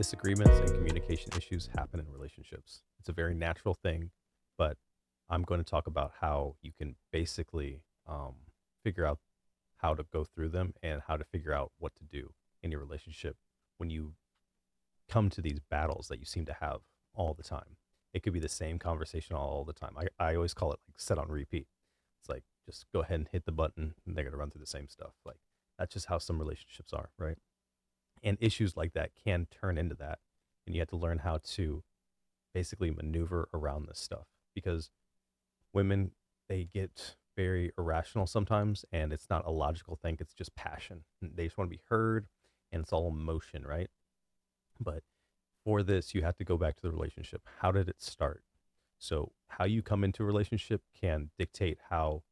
Disagreements and communication issues happen in relationships. It's a very natural thing, but I'm going to talk about how you can basically figure out how to go through them and how to figure out what to do in your relationship when you come to these battles that you seem to have all the time. It could be the same conversation all the time. I always call it like set on repeat. It's like just go ahead and hit the button and they're going to run through the same stuff. Like that's just how some relationships are, right? And issues like that can turn into that. And you have to learn how to basically maneuver around this stuff because women, they get very irrational sometimes and it's not a logical thing. It's just passion. They just want to be heard and it's all emotion, right? But for this, you have to go back to the relationship. How did it start? So, how you come into a relationship can dictate how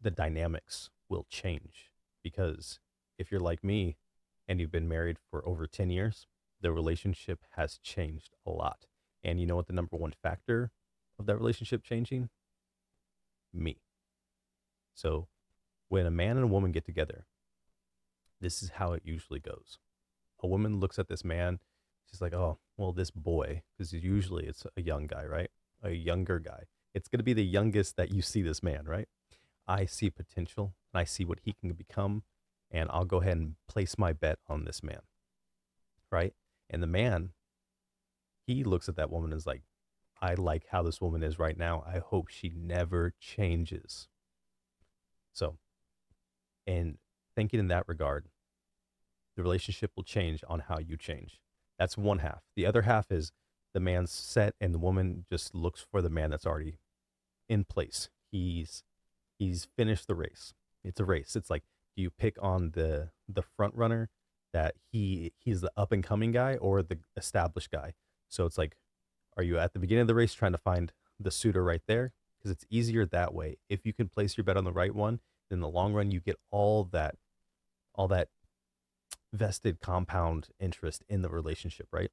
the dynamics will change. Because if you're like me and you've been married for over 10 years, the relationship has changed a lot. And you know what the number one factor of that relationship changing? Me. So, when a man and a woman get together, this is how it usually goes. A woman looks at this man, she's like, oh, well, this boy, because usually it's a young guy, right? A younger guy. It's going to be the youngest that you see this man, right? I see potential and I see what he can become, and I'll go ahead and place my bet on this man, right? And the man, he looks at that woman and is like, I like how this woman is right now. I hope she never changes. So, and thinking in that regard, the relationship will change on how you change. That's one half. The other half is the man's set and the woman just looks for the man that's already in place. He's finished the race. It's a race. It's like, do you pick on the front runner that he's the up and coming guy or the established guy? So it's like, are you at the beginning of the race trying to find the suitor right there? Because it's easier that way. If you can place your bet on the right one, then in the long run you get all that vested compound interest in the relationship, right?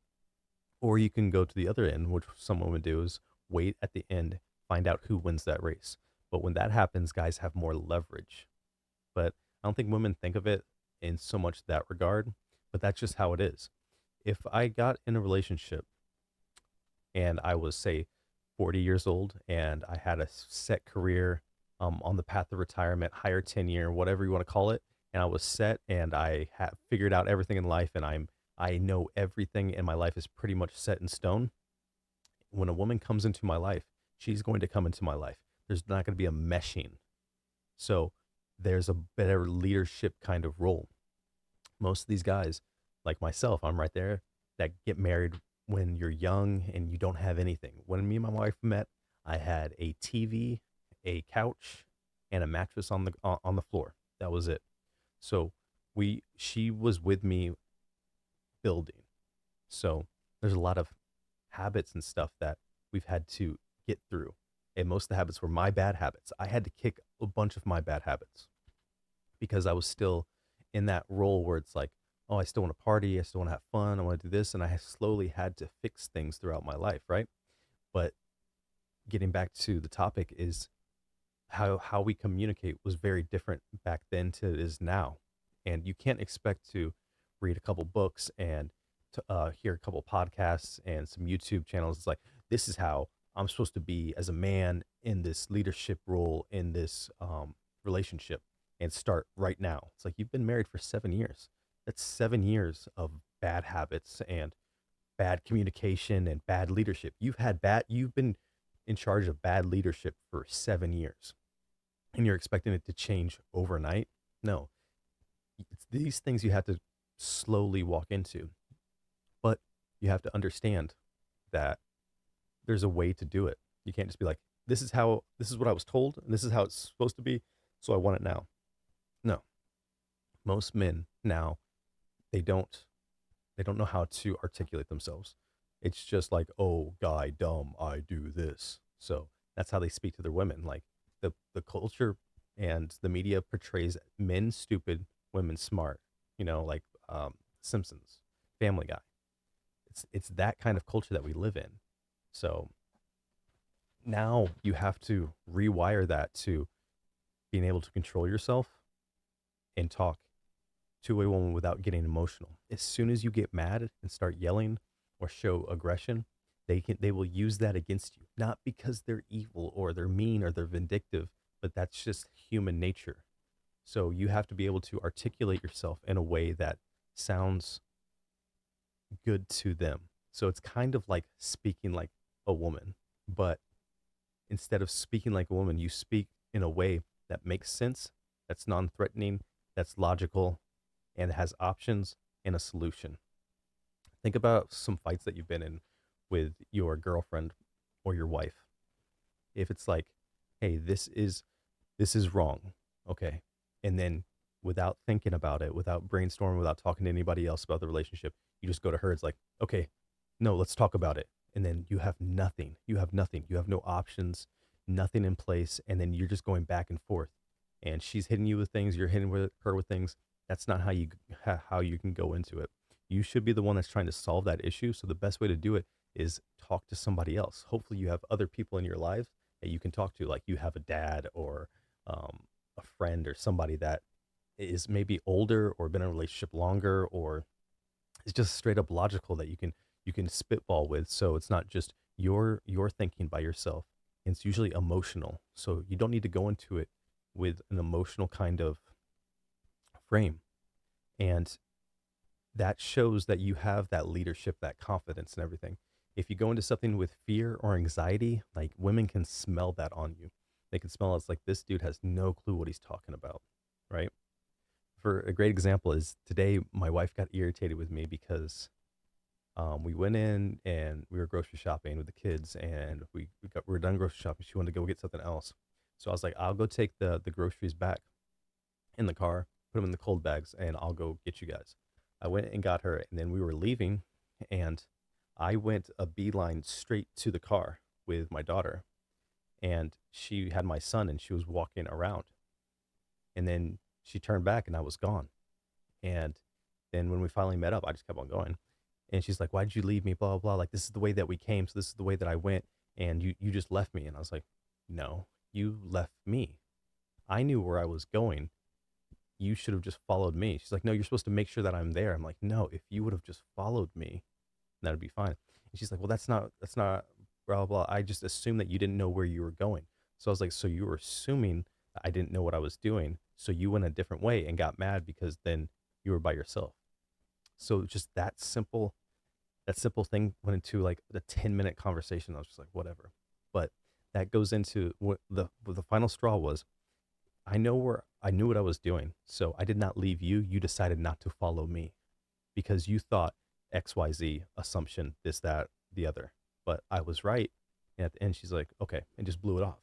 Or you can go to the other end, which someone would do is wait at the end, find out who wins that race. But when that happens, guys have more leverage. But I don't think women think of it in so much that regard, but that's just how it is. If I got in a relationship and I was, say, 40 years old and I had a set career on the path of retirement, higher tenure, whatever you want to call it, and I was set and I have figured out everything in life and I know everything in my life is pretty much set in stone. When a woman comes into my life, she's going to come into my life. There's not going to be a meshing. So there's a better leadership kind of role. Most of these guys, like myself, I'm right there, that get married when you're young and you don't have anything. When me and my wife met, I had a TV, a couch, and a mattress on the floor. That was it. So she was with me building. So there's a lot of habits and stuff that we've had to get through. And most of the habits were my bad habits. I had to kick a bunch of my bad habits because I was still in that role where it's like, oh, I still want to party, I still want to have fun, I want to do this, and I slowly had to fix things throughout my life, right? But getting back to the topic is how we communicate was very different back then to it is now, and you can't expect to read a couple books and to hear a couple podcasts and some YouTube channels. It's like this is how I'm supposed to be as a man in this leadership role in this relationship and start right now. It's like you've been married for 7 years. That's 7 years of bad habits and bad communication and bad leadership. You've been in charge of bad leadership for 7 years and you're expecting it to change overnight. No, it's these things you have to slowly walk into, but you have to understand that there's a way to do it. You can't just be like, this is what I was told, and this is how it's supposed to be, so I want it now. No, most men now they don't they don't know how to articulate themselves. It's just like, oh, guy, dumb, I do this. So that's how they speak to their women. Like the culture and the media portrays men stupid, women smart. Like Simpsons, Family Guy. It's that kind of culture that we live in. So now you have to rewire that to being able to control yourself and talk to a woman without getting emotional. As soon as you get mad and start yelling or show aggression, they will use that against you, not because they're evil or they're mean or they're vindictive, but that's just human nature. So you have to be able to articulate yourself in a way that sounds good to them. So it's kind of like speaking like a woman, but instead of speaking like a woman, you speak in a way that makes sense, that's non threatening, that's logical, and has options and a solution. Think about some fights that you've been in with your girlfriend or your wife. If it's like, hey, this is wrong, okay, and then without thinking about it, without brainstorming, without talking to anybody else about the relationship, you just go to her. It's like, okay, no, let's talk about it. And then you have nothing. You have nothing. You have no options, nothing in place. And then you're just going back and forth. And she's hitting you with things. You're hitting with her with things. That's not how you can go into it. You should be the one that's trying to solve that issue. So the best way to do it is talk to somebody else. Hopefully, you have other people in your lives that you can talk to, like you have a dad or um, a friend or somebody that is maybe older or been in a relationship longer or is just straight up logical that you can spitball with. So it's not just your thinking by yourself. It's usually emotional. So you don't need to go into it with an emotional kind of frame. And that shows that you have that leadership, that confidence and everything. If you go into something with fear or anxiety, like women can smell that on you. They can smell it's like this dude has no clue what he's talking about, right? For a great example is today my wife got irritated with me because we went in and we were grocery shopping with the kids and we were done grocery shopping. She wanted to go get something else. So I was like, I'll go take the groceries back in the car, put them in the cold bags, and I'll go get you guys. I went and got her, and then we were leaving, and I went a beeline straight to the car with my daughter, and she had my son, and she was walking around, and then she turned back, and I was gone, and then when we finally met up, I just kept on going, and she's like, "Why did you leave me?" Blah blah blah. Like this is the way that we came, so this is the way that I went, and you just left me, and I was like, "No, you left me. I knew where I was going, you should have just followed me." She's like, "No, you're supposed to make sure that I'm there." I'm like, "No, if you would have just followed me, that'd be fine." And she's like, "Well, that's not blah blah. I just assumed that you didn't know where you were going." So I was like, "So you were assuming that I didn't know what I was doing. So you went a different way and got mad because then you were by yourself." So just that simple thing went into like a 10-minute conversation. I was just like, whatever. But that goes into what the final straw was. I knew what I was doing. So I did not leave you. You decided not to follow me because you thought XYZ assumption, this, that, the other. But I was right. And at the end, she's like, okay, and just blew it off.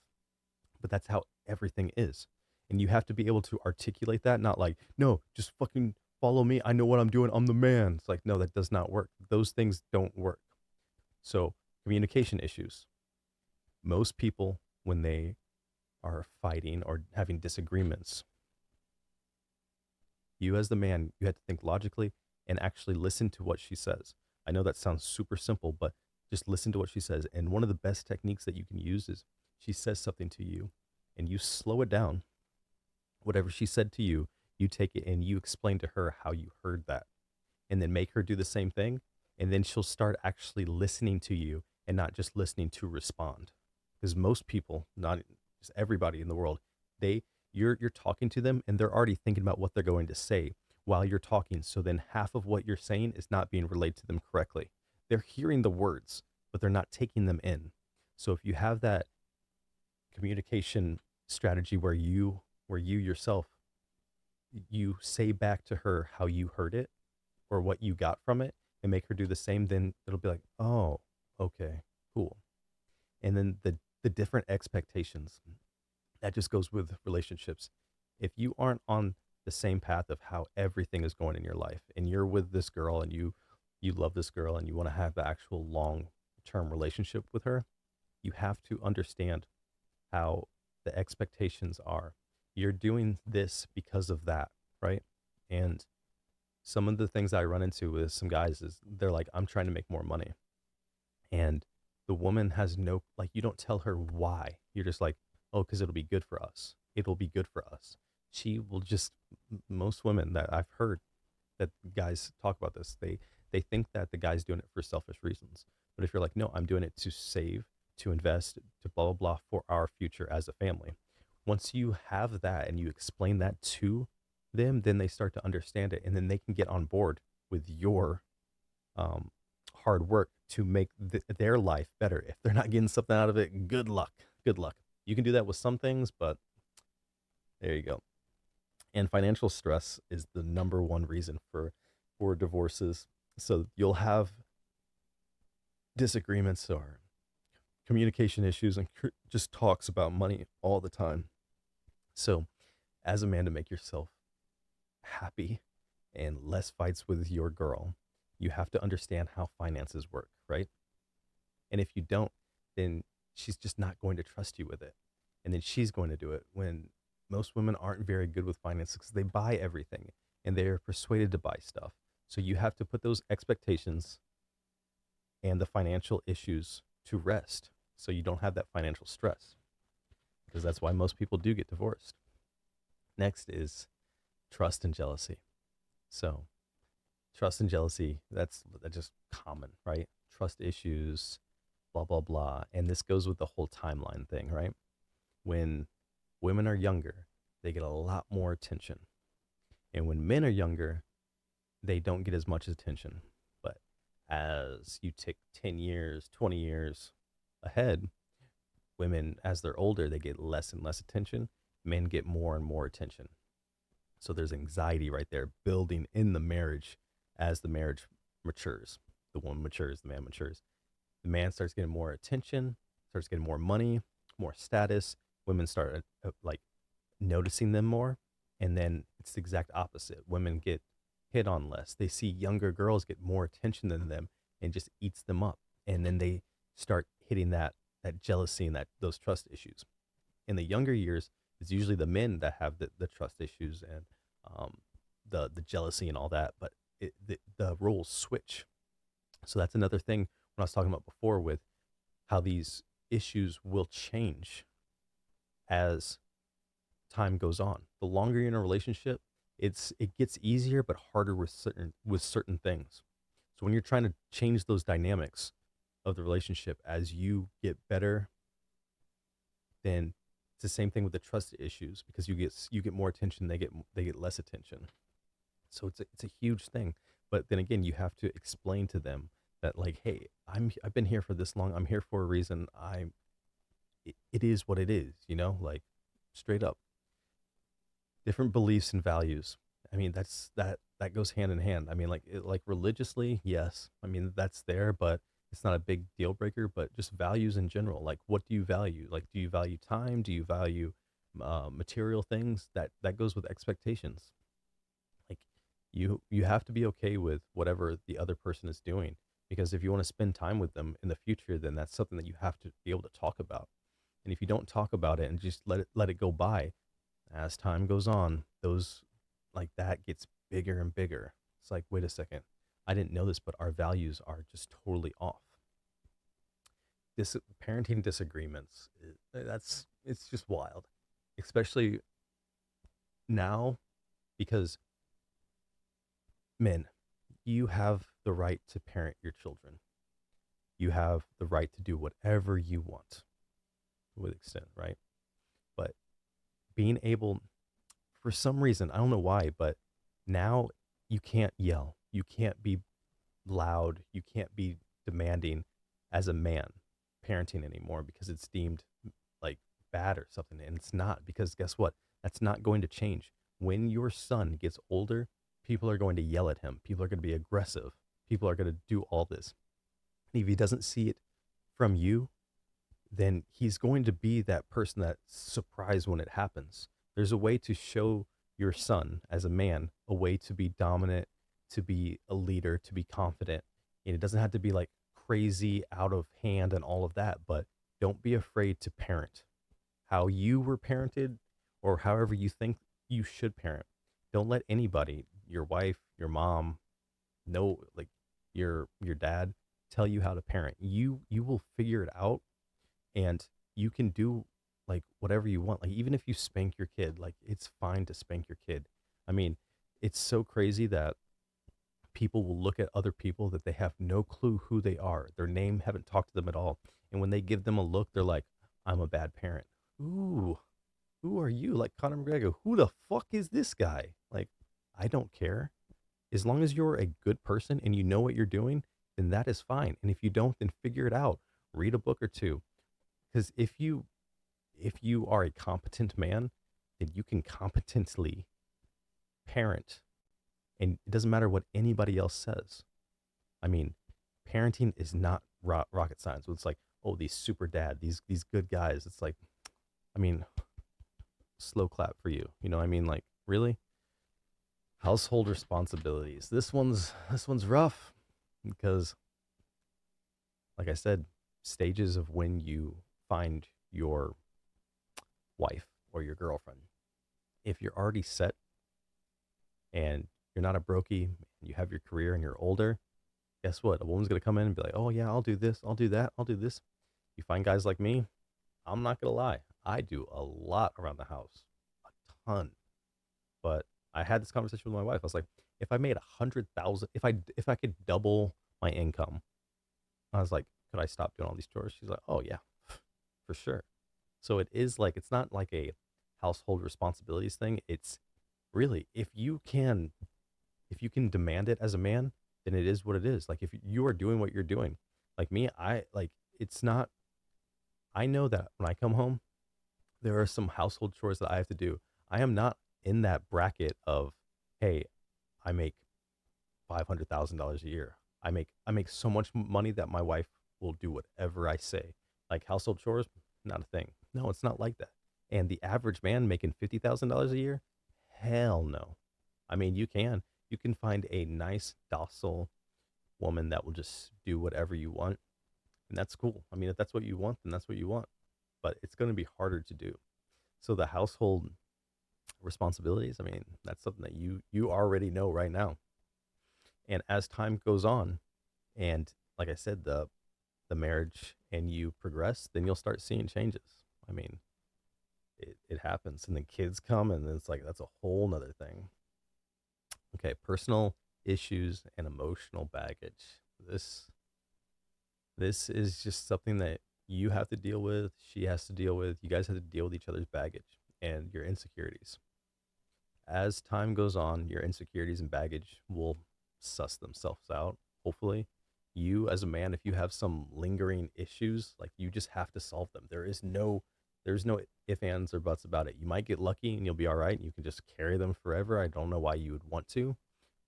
But that's how everything is. And you have to be able to articulate that, not like, no, just fucking follow me. I know what I'm doing. I'm the man. It's like, no, that does not work. Those things don't work. So, communication issues. Most people, when they are fighting or having disagreements, you as the man, you have to think logically and actually listen to what she says. I know that sounds super simple, but just listen to what she says. And one of the best techniques that you can use is she says something to you and you slow it down. Whatever she said to you, you take it and you explain to her how you heard that and then make her do the same thing. And then she'll start actually listening to you and not just listening to respond. Because most people, not just everybody in the world, they you're talking to them and they're already thinking about what they're going to say while you're talking. So then half of what you're saying is not being relayed to them correctly. They're hearing the words, but they're not taking them in. So if you have that communication strategy where you yourself you say back to her how you heard it or what you got from it and make her do the same, then it'll be like, oh, okay, cool. And then the different expectations that just goes with relationships. If you aren't on the same path of how everything is going in your life and you're with this girl and you love this girl and you want to have the actual long term relationship with her, you have to understand how the expectations are. You're doing this because of that, right? And some of the things I run into with some guys is they're like, I'm trying to make more money. And the woman has no, like, you don't tell her why. You're just like, oh, because it'll be good for us. It'll be good for us. She will just, most women that I've heard that guys talk about this, They think that the guy's doing it for selfish reasons. But if you're like, no, I'm doing it to save, to invest, to blah, blah, blah for our future as a family. Once you have that and you explain that to them, then they start to understand it and then they can get on board with your um, hard work to make their life better. If they're not getting something out of it, good luck. Good luck. You can do that with some things, but there you go. And financial stress is the number one reason for divorces. So you'll have disagreements or communication issues and just talks about money all the time. So as a man, to make yourself happy and less fights with your girl, you have to understand how finances work, right? And if you don't, then she's just not going to trust you with it. And then she's going to do it when most women aren't very good with finances because they buy everything and they're persuaded to buy stuff. So you have to put those expectations and the financial issues to rest so you don't have that financial stress because that's why most people do get divorced. Next is trust and jealousy. So, trust and jealousy, that's just common, right? Trust issues, blah, blah, blah. And this goes with the whole timeline thing, right? When women are younger, they get a lot more attention. And when men are younger, they don't get as much attention. But as you take 10 years, 20 years ahead, women, as they're older, they get less and less attention. Men get more and more attention. So there's anxiety right there building in the marriage as the marriage matures. The woman matures, the man matures. The man starts getting more attention, starts getting more money, more status. Women start like noticing them more. And then it's the exact opposite. Women get hit on less. They see younger girls get more attention than them and just eats them up. And then they start hitting that jealousy and that those trust issues. In the younger years, it's usually the men that have the trust issues and um, the jealousy and all that. But the roles switch. So that's another thing when I was talking about before with how these issues will change as time goes on. The longer you're in a relationship, it gets easier but harder with certain things. So when you're trying to change those dynamics of the relationship as you get better, then it's the same thing with the trust issues because you get more attention, they get less attention. So it's a huge thing. But then again, you have to explain to them that like, hey, I've been here for this long. I'm here for a reason. It is what it is, like straight up. Different beliefs and values. I mean, that goes hand in hand. I mean, like religiously, yes. I mean, that's there, but it's not a big deal breaker. But just values in general. Like, what do you value? Like, do you value time? Do you value material things? That goes with expectations. Like, you have to be okay with whatever the other person is doing because if you want to spend time with them in the future, then that's something that you have to be able to talk about. And if you don't talk about it and just let it go by, as time goes on, those like that gets bigger and bigger. It's like, wait a second, I didn't know this, but our values are just totally off. This parenting disagreements, it's just wild, especially now because men, you have the right to parent your children. You have the right to do whatever you want with extent, right? But being able, for some reason, I don't know why, but now you can't yell. You can't be loud. You can't be demanding as a man parenting anymore because it's deemed like bad or something. And it's not because guess what? That's not going to change. When your son gets older, people are going to yell at him. People are going to be aggressive. People are going to do all this. And if he doesn't see it from you, then he's going to be that person that's surprised when it happens. There's a way to show your son as a man, a way to be dominant, to be a leader, to be confident. And it doesn't have to be like crazy out of hand and all of that, but don't be afraid to parent how you were parented or however you think you should parent. Don't let anybody, your wife, your mom, no, like your dad, tell you how to parent. You will figure it out and you can do like whatever you want. Like even if you spank your kid, like it's fine to spank your kid. I mean, it's so crazy that people will look at other people that they have no clue who they are. Their name, haven't talked to them at all. And when they give them a look, they're like, I'm a bad parent. Ooh, who are you? Like Conor McGregor, who the fuck is this guy? Like, I don't care. As long as you're a good person and you know what you're doing, then that is fine. And if you don't, then figure it out. Read a book or two. Because if you are a competent man, then you can competently parent, and it doesn't matter what anybody else says. I mean, parenting is not rocket science. It's like, oh, these super dad, these good guys. It's like, I mean, slow clap for you. You know, what I mean, like, really, household responsibilities. This one's rough because, like I said, stages of when you find your wife or your girlfriend. If you're already set and you're not a brokey, and you have your career and you're older, guess what? A woman's gonna come in and be like, "Oh yeah, I'll do this, I'll do that, I'll do this." You find guys like me, I'm not gonna lie, I do a lot around the house, a ton. But I had this conversation with my wife. I was like, if I made 100,000, if I could double my income, I was like, could I stop doing all these chores? She's like, oh yeah, for sure. So it is like it's not like a household responsibilities thing. It's really if you can demand it as a man, then it is what it is. Like if you are doing what you're doing, like me, I like it's not. I know that when I come home, there are some household chores that I have to do. I am not in that bracket of, hey, I make $500,000 a year. I make so much money that my wife will do whatever I say. Like household chores, not a thing. No, it's not like that. And the average man making $50,000 a year, hell no. I mean, you can find a nice, docile woman that will just do whatever you want, and that's cool. I mean, if that's what you want, then that's what you want. But it's going to be harder to do. So the household responsibilities, I mean, that's something that you already know right now. And as time goes on, and like I said, the marriage and you progress, then you'll start seeing changes. I mean, it happens, and then kids come, and then it's like that's a whole nother thing. Okay, personal issues and emotional baggage. This this is just something that you have to deal with. She has to deal with. You guys have to deal with each other's baggage and your insecurities. As time goes on, your insecurities and baggage will suss themselves out. Hopefully, you as a man, if you have some lingering issues, like you just have to solve them. There's no if, ands, or buts about it. You might get lucky and you'll be all right, and you can just carry them forever. I don't know why you would want to,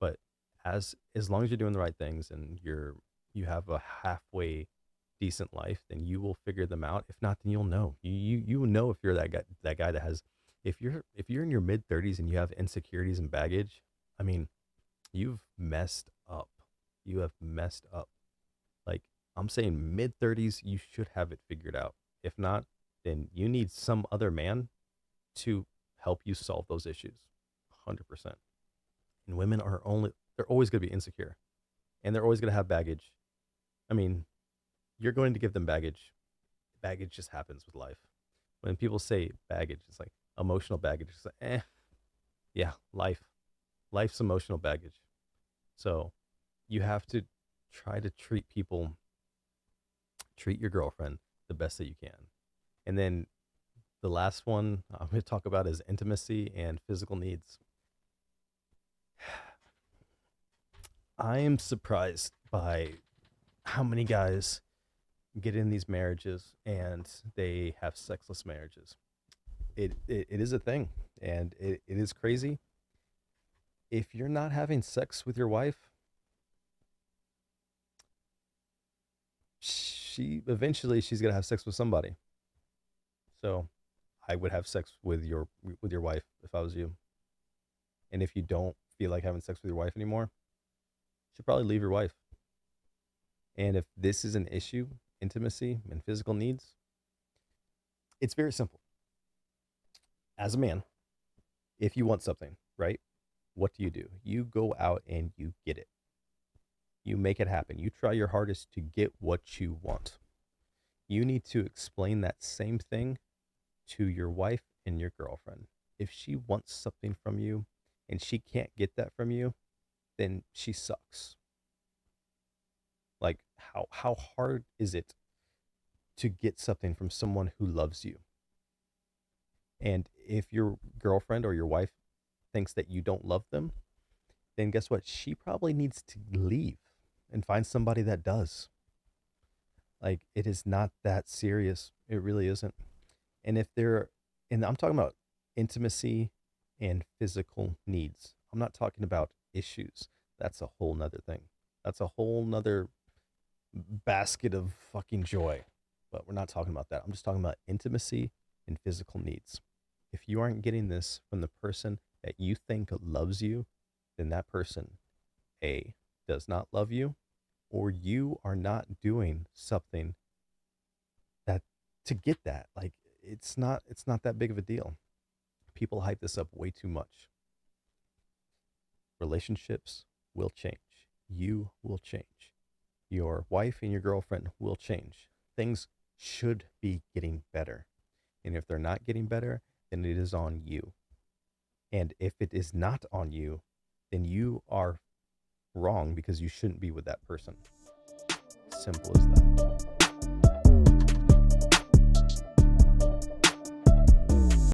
but as long as you're doing the right things and you have a halfway decent life, then you will figure them out. If not, then you'll know. You will know if you're that guy that has if you're in your mid 30s and you have insecurities and baggage. I mean, you've messed up. You have messed up. Like I'm saying mid 30s, you should have it figured out. If not, then you need some other man to help you solve those issues. 100%. And women they're always going to be insecure, and they're always going to have baggage. I mean, you're going to give them baggage. Baggage just happens with life. When people say baggage, it's like emotional baggage. It's like, yeah, life's emotional baggage. So you have to try to treat your girlfriend the best that you can. And then the last one I'm going to talk about is intimacy and physical needs. I am surprised by how many guys get in these marriages and they have sexless marriages. It is a thing, and it is crazy. If you're not having sex with your wife, she's gonna have sex with somebody. So I would have sex with your wife if I was you. And if you don't feel like having sex with your wife anymore, you should probably leave your wife. And if this is an issue, intimacy and physical needs, it's very simple. As a man, if you want something, right? What do? You go out and you get it. You make it happen. You try your hardest to get what you want. You need to explain that same thing to your wife and your girlfriend. If she wants something from you and she can't get that from you, then she sucks. Like how hard is it to get something from someone who loves you? And if your girlfriend or your wife thinks that you don't love them, then guess what? She probably needs to leave and find somebody that does. Like it is not that serious. It really isn't. And if they're, and I'm talking about intimacy and physical needs. I'm not talking about issues. That's a whole nother thing. That's a whole nother basket of fucking joy. But we're not talking about that. I'm just talking about intimacy and physical needs. If you aren't getting this from the person that you think loves you, then that person, A, does not love you, or you are not doing something that to get that. Like it's not that big of a deal. People hype this up way too much. Relationships will change. You will change. Your wife and your girlfriend will change. Things should be getting better. And if they're not getting better, then it is on you. And if it is not on you, then you are wrong because you shouldn't be with that person. Simple as that.